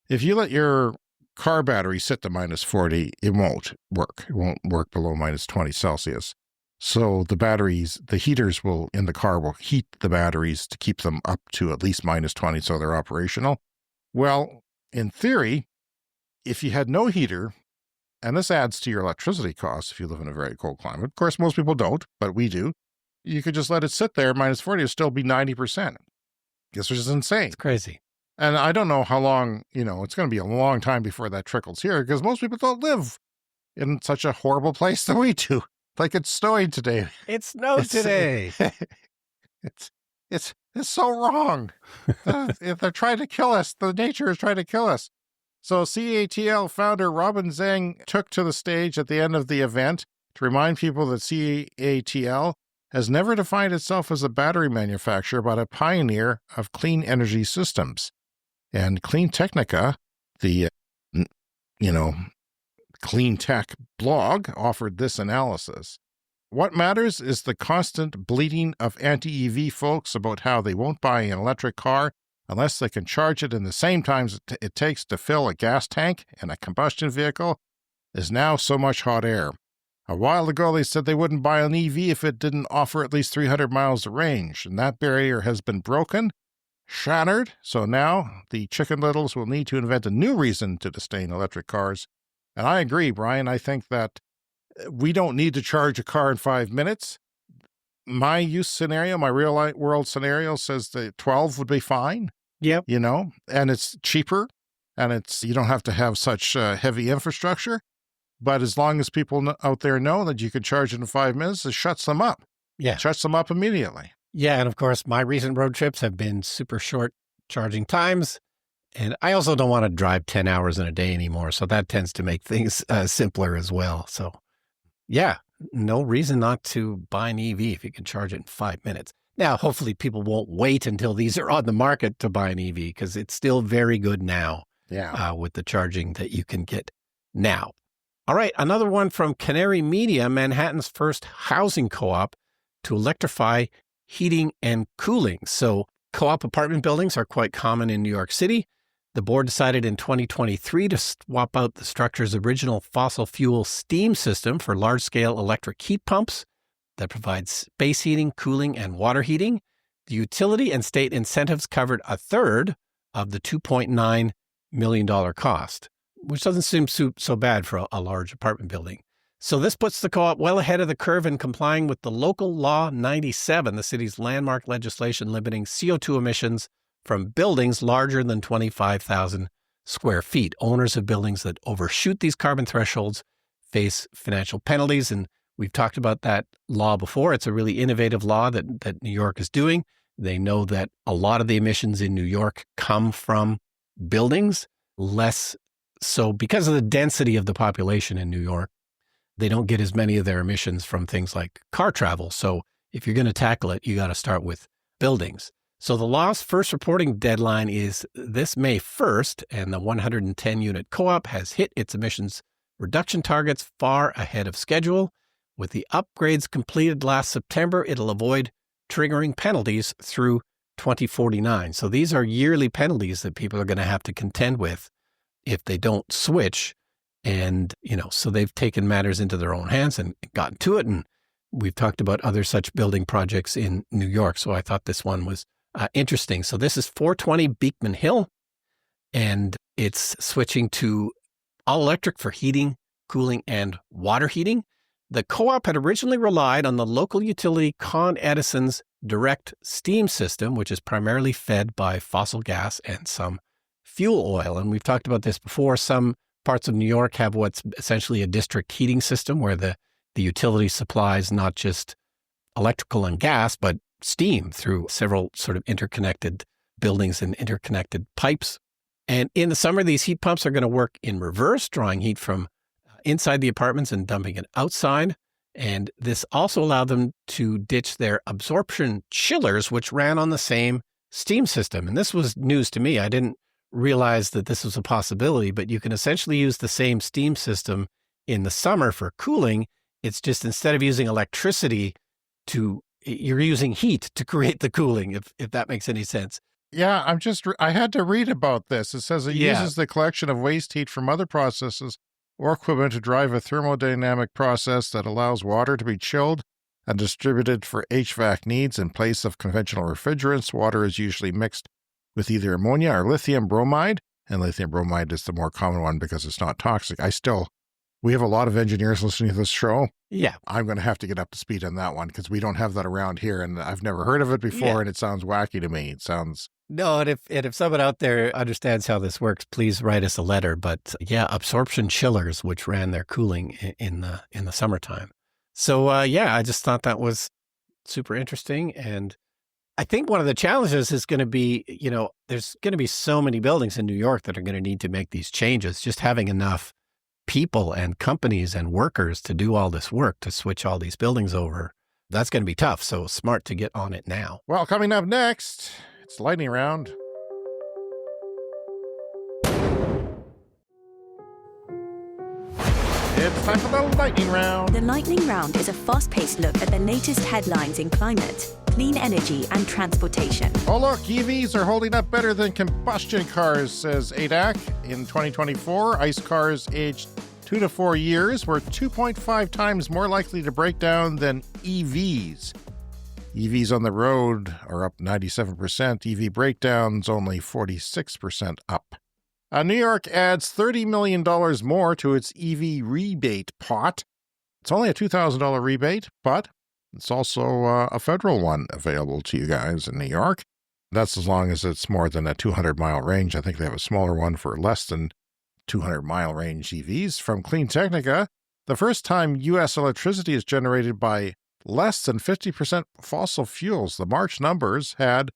If you let your car battery sit to minus 40, it won't work. It won't work below minus 20 Celsius. So the heaters in the car will heat the batteries to keep them up to at least minus 20 so they're operational. Well, in theory, if you had no heater, and this adds to your electricity costs if you live in a very cold climate. Of course, most people don't, but we do. You could just let it sit there, minus 40, it'll still be 90%. This is insane. It's crazy. And I don't know how long, it's going to be a long time before that trickles here, because most people don't live in such a horrible place that we do. Like it's snowing today. It snowed today. It's so wrong. If they're trying to kill us, the nature is trying to kill us. So CATL founder Robin Zeng took to the stage at the end of the event to remind people that CATL has never defined itself as a battery manufacturer, but a pioneer of clean energy systems. And Clean Technica, the, clean tech blog, offered this analysis. What matters is the constant bleating of anti-EV folks about how they won't buy an electric car unless they can charge it in the same time it takes to fill a gas tank in a combustion vehicle is now so much hot air. A while ago, they said they wouldn't buy an EV if it didn't offer at least 300 miles of range, and that barrier has been broken, shattered, so now the Chicken Littles will need to invent a new reason to disdain electric cars. And I agree, Brian. I think that we don't need to charge a car in 5 minutes. My use scenario, my real world scenario says that 12 would be fine. Yep. And it's cheaper, and you don't have to have such heavy infrastructure. But as long as people out there know that you can charge it in 5 minutes, it shuts them up. Yeah. It shuts them up immediately. Yeah. And of course, my recent road trips have been super short charging times. And I also don't want to drive 10 hours in a day anymore. So that tends to make things simpler as well. So yeah, no reason not to buy an EV if you can charge it in 5 minutes. Now, hopefully people won't wait until these are on the market to buy an EV, because it's still very good now with the charging that you can get now. All right, another one from Canary Media, Manhattan's first housing co-op to electrify heating and cooling. So co-op apartment buildings are quite common in New York City. The board decided in 2023 to swap out the structure's original fossil fuel steam system for large-scale electric heat pumps that provide space heating, cooling, and water heating. The utility and state incentives covered a third of the $2.9 million cost, which doesn't seem so bad for a large apartment building. So this puts the co-op well ahead of the curve in complying with the local Law 97, the city's landmark legislation limiting CO2 emissions from buildings larger than 25,000 square feet. Owners of buildings that overshoot these carbon thresholds face financial penalties. And we've talked about that law before. It's a really innovative law that New York is doing. They know that a lot of the emissions in New York come from buildings, less so because of the density of the population in New York. They don't get as many of their emissions from things like car travel. So if you're going to tackle it, you got to start with buildings. So the law's first reporting deadline is this May 1st, and the 110-unit co-op has hit its emissions reduction targets far ahead of schedule. With the upgrades completed last September, it'll avoid triggering penalties through 2049. So these are yearly penalties that people are going to have to contend with if they don't switch. And, so they've taken matters into their own hands and gotten to it. And we've talked about other such building projects in New York. So I thought this one was interesting. So this is 420 Beekman Hill, and it's switching to all electric for heating, cooling, and water heating. The co-op had originally relied on the local utility Con Edison's direct steam system, which is primarily fed by fossil gas and some fuel oil. And we've talked about this before. Some parts of New York have what's essentially a district heating system where the utility supplies not just electrical and gas, but steam through several sort of interconnected buildings and interconnected pipes. And in the summer, these heat pumps are going to work in reverse, drawing heat from inside the apartments and dumping it outside. And this also allowed them to ditch their absorption chillers, which ran on the same steam system. And this was news to me. I didn't realize that this was a possibility, but you can essentially use the same steam system in the summer for cooling. It's just instead of using electricity you're using heat to create the cooling, if that makes any sense. Yeah, I had to read about this. It says it uses the collection of waste heat from other processes or equipment to drive a thermodynamic process that allows water to be chilled and distributed for HVAC needs. In place of conventional refrigerants, water is usually mixed with either ammonia or lithium bromide and lithium bromide is the more common one because it's not toxic. We have a lot of engineers listening to this show. Yeah. I'm going to have to get up to speed on that one because we don't have that around here, and I've never heard of it before, and it sounds wacky to me. It sounds... No, and if someone out there understands how this works, please write us a letter. But yeah, absorption chillers, which ran their cooling in the summertime. So I just thought that was super interesting. And I think one of the challenges is going to be, there's going to be so many buildings in New York that are going to need to make these changes. Just having enough people and companies and workers to do all this work, to switch all these buildings over, that's going to be tough. So smart to get on it now. Well, coming up next, it's Lightning Round. It's time for the Lightning Round. The Lightning Round is a fast-paced look at the latest headlines in climate, clean energy, and transportation. Oh, look, EVs are holding up better than combustion cars, says ADAC. In 2024, ICE cars aged 2 to 4 years were 2.5 times more likely to break down than EVs. EVs on the road are up 97%. EV breakdowns only 46% up. New York adds $30 million more to its EV rebate pot. It's only a $2,000 rebate, but it's also a federal one available to you guys in New York. That's as long as it's more than a 200-mile range. I think they have a smaller one for less than 200-mile range EVs. From Clean Technica, the first time U.S. electricity is generated by less than 50% fossil fuels. The March numbers had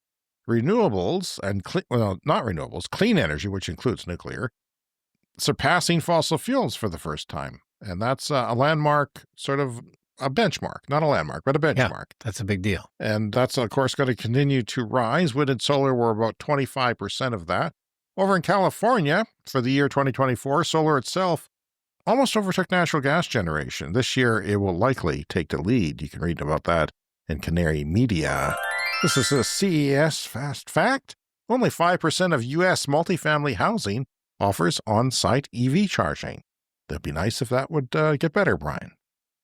renewables and clean energy, which includes nuclear, surpassing fossil fuels for the first time. And that's a landmark, sort of a benchmark, not a landmark, but a benchmark. Yeah, that's a big deal. And that's, of course, going to continue to rise. Wind and solar were about 25% of that. Over in California, for the year 2024, solar itself almost overtook natural gas generation. This year, it will likely take the lead. You can read about that in Canary Media. This is a CES Fast Fact. Only 5% of U.S. multifamily housing offers on-site EV charging. That'd be nice if that would get better, Brian.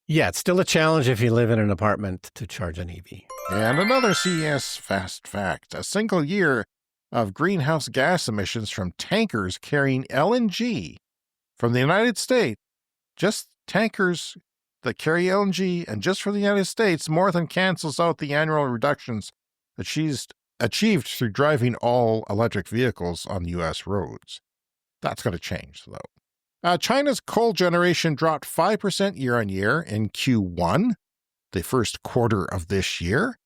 Yeah, it's still a challenge if you live in an apartment to charge an EV. And another CES Fast Fact. A single year of greenhouse gas emissions from tankers carrying LNG from the United States, just tankers that carry LNG, and just for the United States, more than cancels out the annual reductions achieved through driving all electric vehicles on U.S. roads. That's going to change, though. China's coal generation dropped 5% year on year in Q1, the first quarter of this year.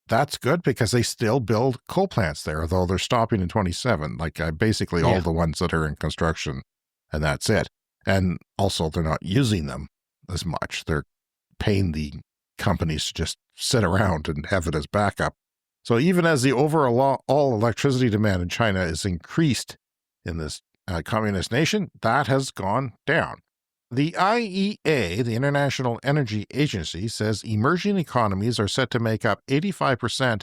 That's good because they still build coal plants there, though they're stopping in 27, like basically all the ones that are in construction, and that's it. And also, they're not using them as much. They're paying the companies to just sit around and have it as backup. So even as the overall electricity demand in China is increased in this communist nation, that has gone down. The IEA, the International Energy Agency, says emerging economies are set to make up 85%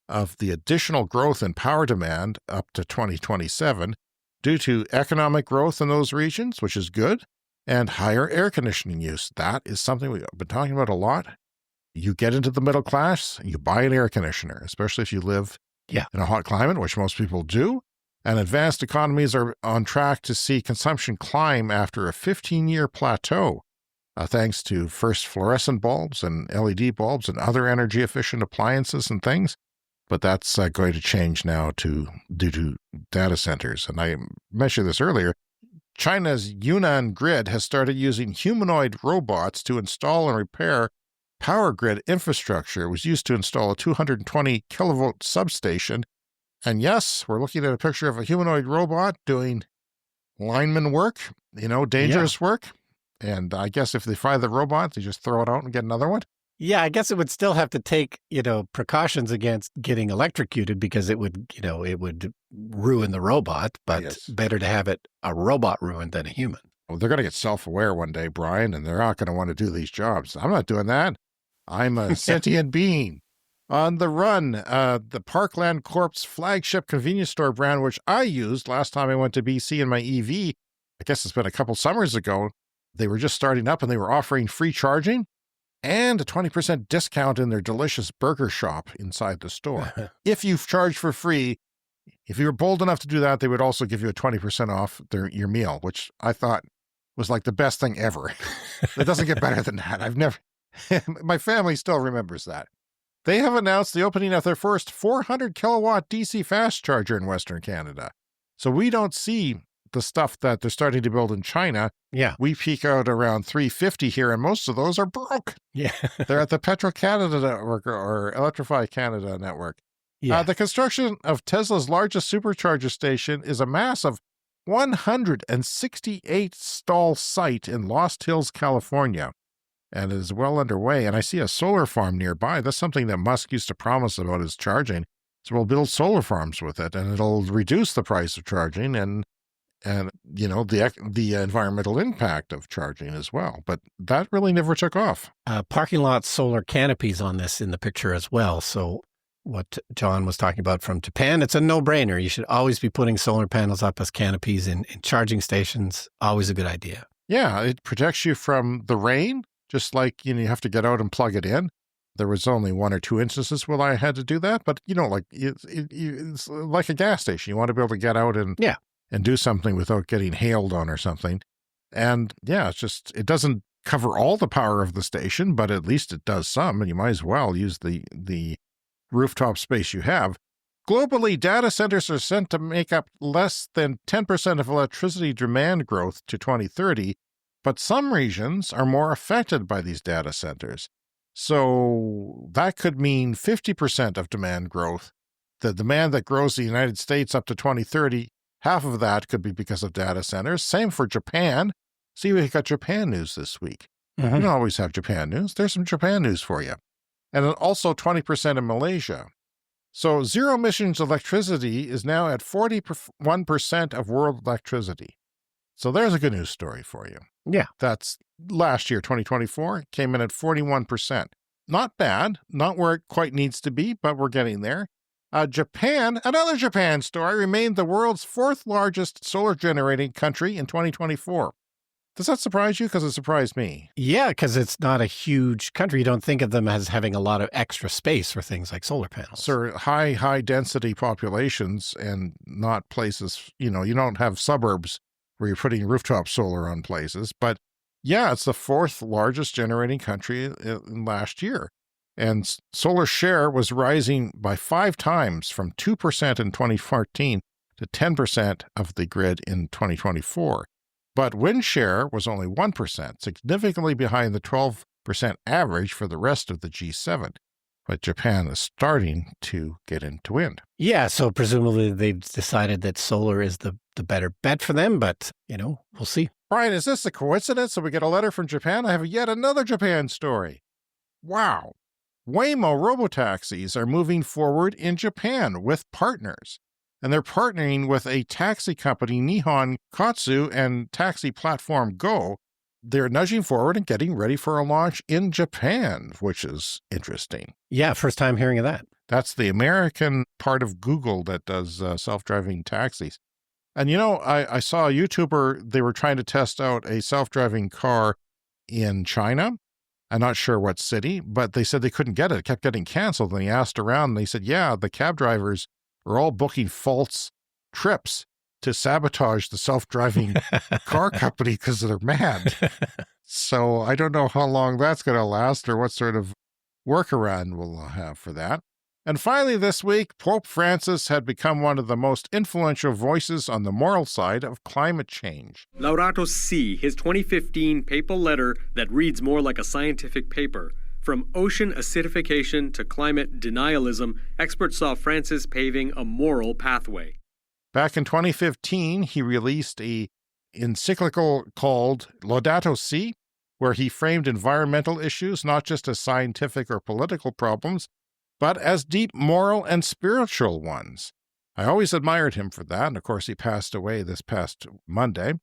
of the additional growth in power demand up to 2027 due to economic growth in those regions, which is good, and higher air conditioning use. That is something we've been talking about a lot. You get into the middle class, you buy an air conditioner, especially if you live in a hot climate, which most people do. And advanced economies are on track to see consumption climb after a 15-year plateau, thanks to first fluorescent bulbs and LED bulbs and other energy-efficient appliances and things. But that's going to change now due to data centers. And I mentioned this earlier. China's Yunnan grid has started using humanoid robots to install and repair power grid infrastructure. It was used to install a 220 kilovolt substation. And yes, we're looking at a picture of a humanoid robot doing lineman work, dangerous work. And I guess if they fire the robot, they just throw it out and get another one. Yeah, I guess it would still have to take, precautions against getting electrocuted because it would ruin the robot, but better to have a robot ruined than a human. Well, they're going to get self-aware one day, Brian, and they're not going to want to do these jobs. I'm not doing that. I'm a sentient being. On the Run, the Parkland Corp's flagship convenience store brand, which I used last time I went to BC in my EV, I guess it's been a couple summers ago, they were just starting up and they were offering free charging and a 20% discount in their delicious burger shop inside the store. If you charge for free, If you were bold enough to do that, they would also give you a 20% off your meal, which I thought was like the best thing ever. It doesn't get better than that. My family still remembers that. They have announced the opening of their first 400 kilowatt DC fast charger in Western Canada. So we don't see the stuff that they're starting to build in China. Yeah. We peak out around 350 here, and most of those are broke. Yeah. They're at the Petro-Canada network or Electrify Canada network. Yeah. The construction of Tesla's largest supercharger station is a massive 168 stall site in Lost Hills, California, and is well underway. And I see a solar farm nearby. That's something that Musk used to promise about his charging. So we'll build solar farms with it, and it'll reduce the price of charging and the environmental impact of charging as well. But that really never took off. Parking lot solar canopies on this in the picture as well. So what John was talking about from Japan, it's a no-brainer. You should always be putting solar panels up as canopies in charging stations. Always a good idea. Yeah, it protects you from the rain, just like you have to get out and plug it in. There was only 1 or 2 instances where I had to do that, but it's like a gas station. You want to be able to get out and do something without getting hailed on or something. And yeah, it doesn't cover all the power of the station, but at least it does some, and you might as well use the rooftop space you have. Globally, data centers are set to make up less than 10% of electricity demand growth to 2030, but some regions are more affected by these data centers. So that could mean 50% of demand growth. The demand that grows the United States up to 2030, half of that could be because of data centers. Same for Japan. See, we got Japan news this week. Mm-hmm. You don't always have Japan news. There's some Japan news for you. And then also 20% in Malaysia. So zero emissions electricity is now at 41% of world electricity. So there's a good news story for you. Yeah. That's last year, 2024, came in at 41%. Not bad, not where it quite needs to be, but we're getting there. Japan, another Japan story, remained the world's 4th largest solar generating country in 2024. Does that surprise you? Because it surprised me. Yeah, because it's not a huge country. You don't think of them as having a lot of extra space for things like solar panels. So high density populations and not places, you don't have suburbs where you're putting rooftop solar on places. But yeah, it's the 4th largest generating country in last year. And solar share was rising by 5 times from 2% in 2014 to 10% of the grid in 2024. But wind share was only 1%, significantly behind the 12% average for the rest of the G7. But Japan is starting to get into wind. Yeah, so presumably they've decided that solar is the better bet for them, but, we'll see. Brian, is this a coincidence that we get a letter from Japan? I have yet another Japan story. Wow. Waymo robotaxis are moving forward in Japan with partners. And they're partnering with a taxi company, Nihon Katsu, and taxi platform Go. They're nudging forward and getting ready for a launch in Japan, which is interesting. Yeah, first time hearing of that. That's the American part of Google that does self-driving taxis. And I saw a YouTuber, they were trying to test out a self-driving car in China. I'm not sure what city, but they said they couldn't get it. It kept getting canceled. And he asked around, and they said, yeah, the cab drivers are all booking false trips to sabotage the self-driving car company because they're mad. So I don't know how long that's going to last or what sort of workaround we'll have for that. And finally this week, Pope Francis had become one of the most influential voices on the moral side of climate change. Laudato Si, his 2015 papal letter that reads more like a scientific paper. From ocean acidification to climate denialism, experts saw Francis paving a moral pathway. Back in 2015, he released an encyclical called Laudato Si, where he framed environmental issues not just as scientific or political problems, but as deep moral and spiritual ones. I always admired him for that, and of course he passed away this past Monday.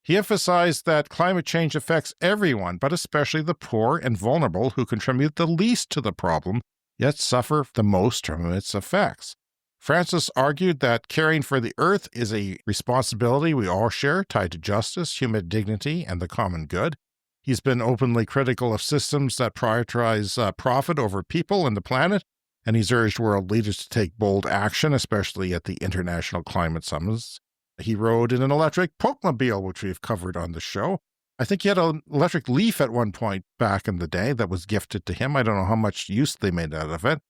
He emphasized that climate change affects everyone, but especially the poor and vulnerable who contribute the least to the problem, yet suffer the most from its effects. Francis argued that caring for the earth is a responsibility we all share, tied to justice, human dignity, and the common good. He's been openly critical of systems that prioritize profit over people and the planet, and he's urged world leaders to take bold action, especially at the International Climate Summits. He rode in an electric Popemobile, which we've covered on the show. I think he had an electric Leaf at one point back in the day that was gifted to him. I don't know how much use they made out of it.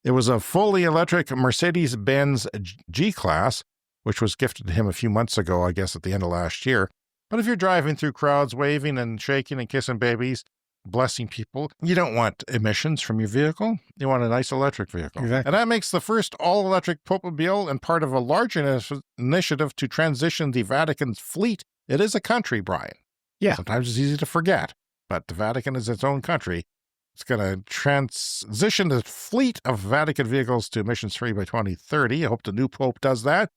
It was a fully electric Mercedes-Benz G-Class, which was gifted to him a few months ago, I guess at the end of last year. But if you're driving through crowds, waving and shaking and kissing babies, blessing people, you don't want emissions from your vehicle. You want a nice electric vehicle. Exactly. And that makes the first all-electric Popemobile and part of a larger initiative to transition the Vatican's fleet. It is a country, Brian. Yeah. Sometimes it's easy to forget, but the Vatican is its own country. It's going to transition the fleet of Vatican vehicles to emissions-free by 2030. I hope the new Pope does that.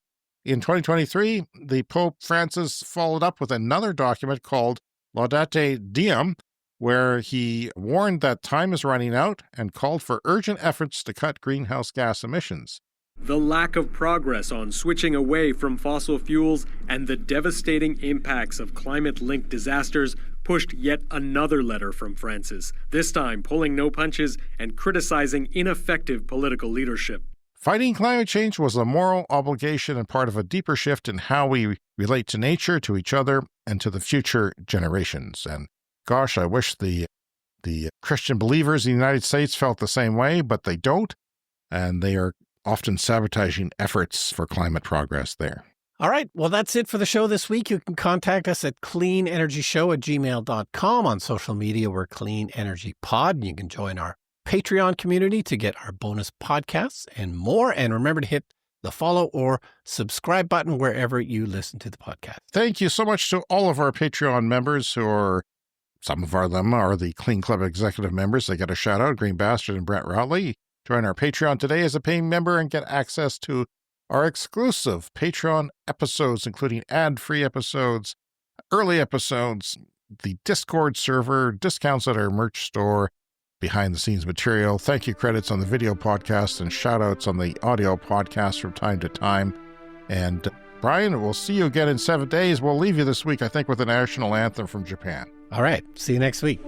In 2023, the Pope Francis followed up with another document called Laudato Si, where he warned that time is running out and called for urgent efforts to cut greenhouse gas emissions. The lack of progress on switching away from fossil fuels and the devastating impacts of climate-linked disasters pushed yet another letter from Francis, this time pulling no punches and criticizing ineffective political leadership. Fighting climate change was a moral obligation and part of a deeper shift in how we relate to nature, to each other, and to the future generations. And gosh, I wish the Christian believers in the United States felt the same way, but they don't, and they are often sabotaging efforts for climate progress there. All right. Well, that's it for the show this week. You can contact us at cleanenergyshow@gmail.com. On social media, we're Clean Energy Pod. You can join our Patreon community to get our bonus podcasts and more. And remember to hit the follow or subscribe button wherever you listen to the podcast. Thank you so much to all of our Patreon members who are, some of them are the Clean Club executive members. They get a shout out, Green Bastard and Brett Routley. Join our Patreon today as a paying member and get access to our exclusive Patreon episodes, including ad-free episodes, early episodes, the Discord server, discounts at our merch store, behind-the-scenes material, thank you credits on the video podcast, and shout-outs on the audio podcast from time to time. And Brian, we'll see you again in 7 days. We'll leave you this week, I think, with a national anthem from Japan. All right. See you next week.